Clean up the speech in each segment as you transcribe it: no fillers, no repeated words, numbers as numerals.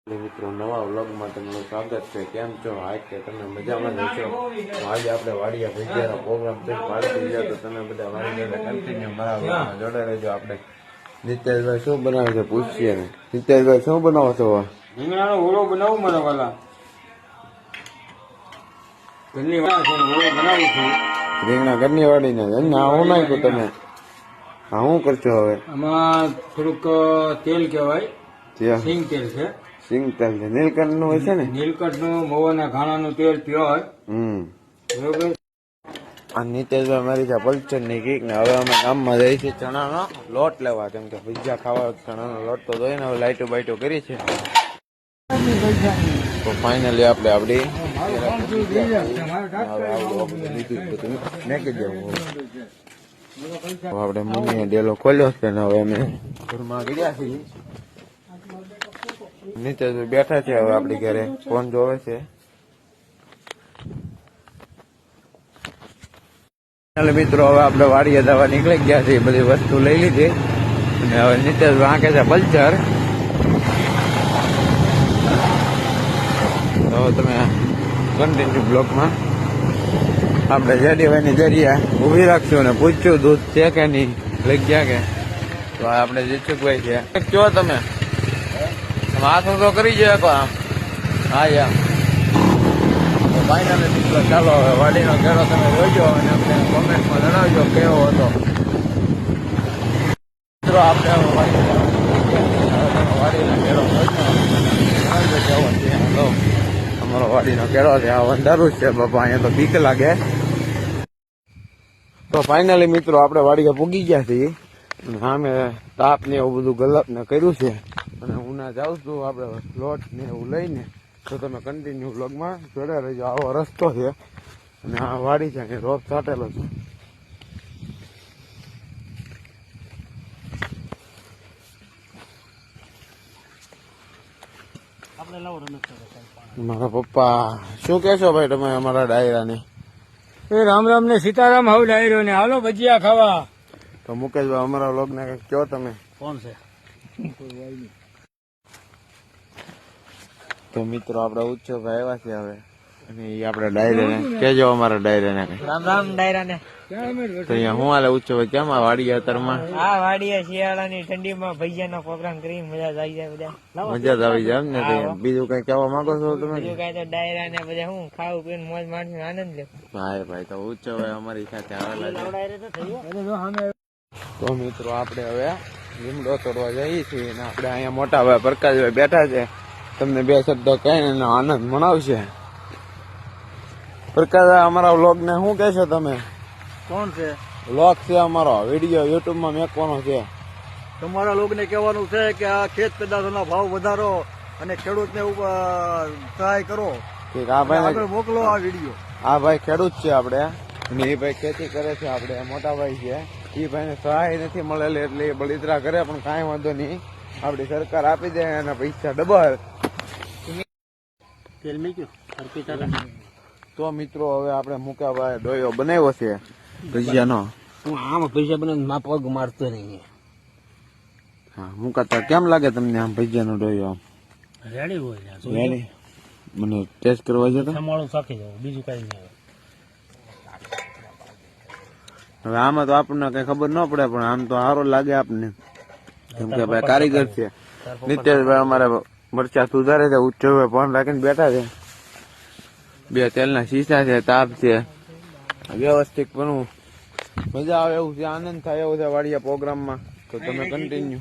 મિત્રો નવા વ્લોગમાં તમારું સ્વાગત છે। કેમ છો? આજ કે તમે મજામાં જશો। આજે આપણે વાડિયા ભજીયાનો પ્રોગ્રામ છે, પાડી ગયા તો તમે બધા મારી જોડે કન્ટિન્યુ મારા વ્લોગમાં જોડાઈ રહેજો। આપણે નીતેશભાઈ શું બનાવે છે પૂછીએ ને। નીતેશભાઈ શું બનાવો છો? રીંગણાનો ઓળો બનાવું મારા વાલા, ઘરની વાળા છે ઓળો બનાવું છું। રીંગણા ઘરની વાડીને હું નાખ્યું તમે? હા, શું કરશો હવે? આમાં થોડુંક તેલ કહેવાય, સિંગ તેલ છે। સિંગ તેલ છે, નીલકંઠ નું હોય છે ને? નીલકંઠ નું, મવાના ઘાણાનું તેલ પ્યોર, બરોબર। આ નીતેશભાઈ મારી છે પલ્ચર ની કીક ને હવે અમે ગામમાં જઈએ છીએ ચણાનો લોટ લેવા, કેમ કે ભજીયા ખાવા ચણાનો લોટ તો જોઈએ ને। હવે લાઈટો બાઈટો કરી છે તો ફાઇનલી આપણે આપડી આપણે મમ્મીએ ડેલો ખોલ્યો છે ને હવે અમે ઘરમાં ગયા છીએ। નીતેશભાઈ બેઠા છે હવે આપડી ઘરે, ફોન જોવે છે। મિત્રો હવે આપણે વાડીએ દવા નીકળી ગયા છે, બધી વસ્તુ લઈ લીધી અને હવે નીતેશભાઈ આંકે છે પલ્ચર। તો તમે કન્ટિન્યુ બ્લોકમાં આપણે જેડીભાઈની જરીએ ઉભી રાખશું અને પૂછ્યું દૂધ છે કે નહીં, લઈ ગયા કે? તો આપણે જીતુભાઈ છે, કયો તમે હાથ ઊંધો કરી જાય કો આમ? હા યાર, તો ફાઇનલી મિત્રો ચાલો હવે વાડીનો કેળો તમે જોઈજો અને અમને કોમેન્ટમાં જણાવજો કેવો હતો। મિત્રો આપણે વાડીનો કેળો જણાવજો કેવો છે। હાલો, અમારો વાડીનો કેળો છે, આ અંધારું જ છે બાપા, અહીંયા તો બીક લાગે। તો ફાઇનલી મિત્રો આપણે વાડીએ પૂગી ગયા છીએ અને સામે તાપ ને એવું બધું ગલપ ને કર્યું છે અને હું ના જાઉં છું આપણે લોટ ને એવું લઈને। તો તમે કન્ટિન્યુ વ્લોગમાં જોડે રહેજો। આવો રસ્તો છે અને આ વાડી છે કે રોપ છાંટેલો છે। મારા પપ્પા શું કેશો ભાઈ તમે અમારા ડાયરાને? એ રામ રામ ને સીતારામ, હાવ ડાયરો ને હાલો ભજીયા ખાવા। તો મુકેશભાઈ અમારા વ્લોગ ને કયો તમે? કોણ છે? તો મિત્રો આપડે ઉચ્ચો ભાઈ આવ્યા છે હવે અને એ આપડે ડાયરે ને કેજો અમારા ડાયરે ને રામ રામ ડાયરા ને। તો અહીંયા હું હાલે ઉચ્ચો ભાઈ કેમ આ વાડી અત્યારમાં? હા, વાડીએ શિયાળાની ઠંડીમાં ભજીયાનો પ્રોગ્રામ કરી મજા આવી જાય, બધા મજા જ આવી જાય એમ ને? બીજું કઈ કહેવા માંગો છો તમે? બીજું કઈ તો ડાયરા ને બધા હું ખાવું પીવું મોજ માણસ આનંદ લે। ભાઈ ભાઈ તો ઉચ્ચો ભાઈ અમારી સાથે આવેલા છે। તો મિત્રો આપણે હવે લીમડો તોડવા જઈએ છીએ અને આપણે અહીંયા મોટા ભાઈ પ્રકાશભાઈ બેઠા છે, તમને બે શબ્દો કહીને એનો આનંદ મનાવશે। પ્રકાશભાઈ અમારા વ્લોગ ને શું કહેશો તમે? કોણ છે? વ્લોગ છે અમારો, વિડીયો યુટ્યુબ માં મેકવાનો છે। તમારા લોકોને કહેવાનું છે કે આ ખેત પેદાશોના ભાવ વધારો અને ખેડૂતને સહાય કરો, આ ભાઈ મોકલો આ વિડીયો। આ ભાઈ ખેડૂત છે આપણે અને એ ભાઈ ખેતી કરે છે, આપણે મોટા ભાઈ છે। એ ભાઈ ને સહાય નથી મળેલી એટલે એ બળિતરા કરે, પણ કાંઈ વાંધો નહીં, આપડી સરકાર આપી દે અને પૈસા ડબલ। તો મિત્રો હવે આપણે મુકાભાઈ ડોયો બનાવ્યો છે ભજીયાનો। આમાં ભજીયા બનાવીને મા પગ મારતો નહીં। હા, મુકાતા કેમ લાગે તમને આમ ભજીયાનો ડોયો? આમ રેડી હોય, રેડી? મને ટેસ્ટ કરવા છે તો મોડું ચાખી જવું, બીજું કઈ નહીં। હવે આમાં તો આપણને કઈ ખબર ન પડે, પણ આમ તો સારો લાગે આપણને, કેમ કે ભાઈ કારીગર છે નીતેશભાઈ અમારે મરચા સુધારે છે, ઉચ્ચો ફોન રાખીને બેઠા છે। બે તેલના શીશા છે, તાપ છે, વ્યવસ્થિત બનવું મજા આવે એવું છે, આનંદ થાય એવું છે વાડિયા પ્રોગ્રામમાં। તો તમે કન્ટિન્યુ।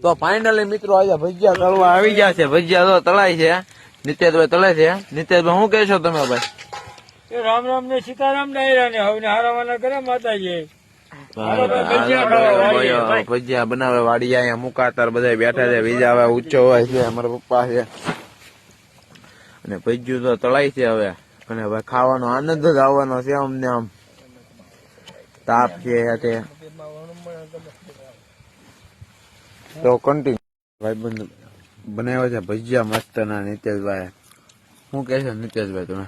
તો ફાઇનલી મિત્રો આજે ભજીયા તળવા આવી ગયા છે, ભજીયા તો તળાય છે, નીતેશભાઈ તળે છે। નીતેશભાઈ શું કહેશો તમે ભાઈ? રામ રામ ને સીતારામ ડાયરા ને હવે હારાવાના કરે માતાજી। ભજીયા બનાવે વાડિયા, અહીંયા મુકાતાર બધા બેઠા છે, બીજા હવે ઉચ્ચો હોય છે, અમારા પપ્પા છે અને ભજીયું તો તળાય છે હવે અને હવે ખાવાનો આનંદ જ આવવાનો છે અમને। આમ તાપ છે તે તો કન્ટિન્યુ ભાઈ બંધ બનાવ્યો છે ભજીયા મસ્ત ના નીતેશભાઈ। શું કે છે નીતેશભાઈ તમે?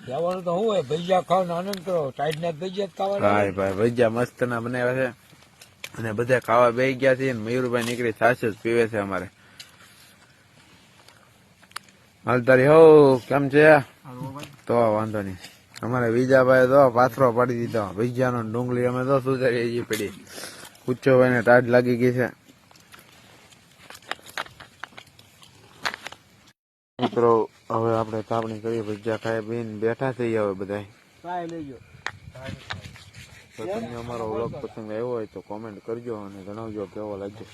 જવાનું તો શું હોય, ભજીયા ખાવાનો આનંદ કરો, ટાઈટ ના ભજીયા ખાવાના। ભાઈ ભજીયા મસ્ત ના બનાવ્યા છે। અને બધા ખાવા બેસી ગયા છે. મયુરભાઈ નીકળી છાશ જ પીવે છે અમારે. હાલ તારી હો કેમ છે? તો વાંધો નહીં. અમારે વિજાભાઈ તો પાથરો પાડી દીધો. ભૈયાનો ડુંગળી અમે તો સુધારી પડી. કુચ્ચોભાઈ ને ટાઢ લાગી ગઈ છે. મિત્રો હવે આપણે તાપણી કરી ભજીયા ખાઈ પીને બેઠા થઈ હવે બધા. તો તમને અમારો વ્લોગ પસંદ આવ્યો હોય તો કોમેન્ટ કરજો અને જણાવજો કેવો લાગ્યો.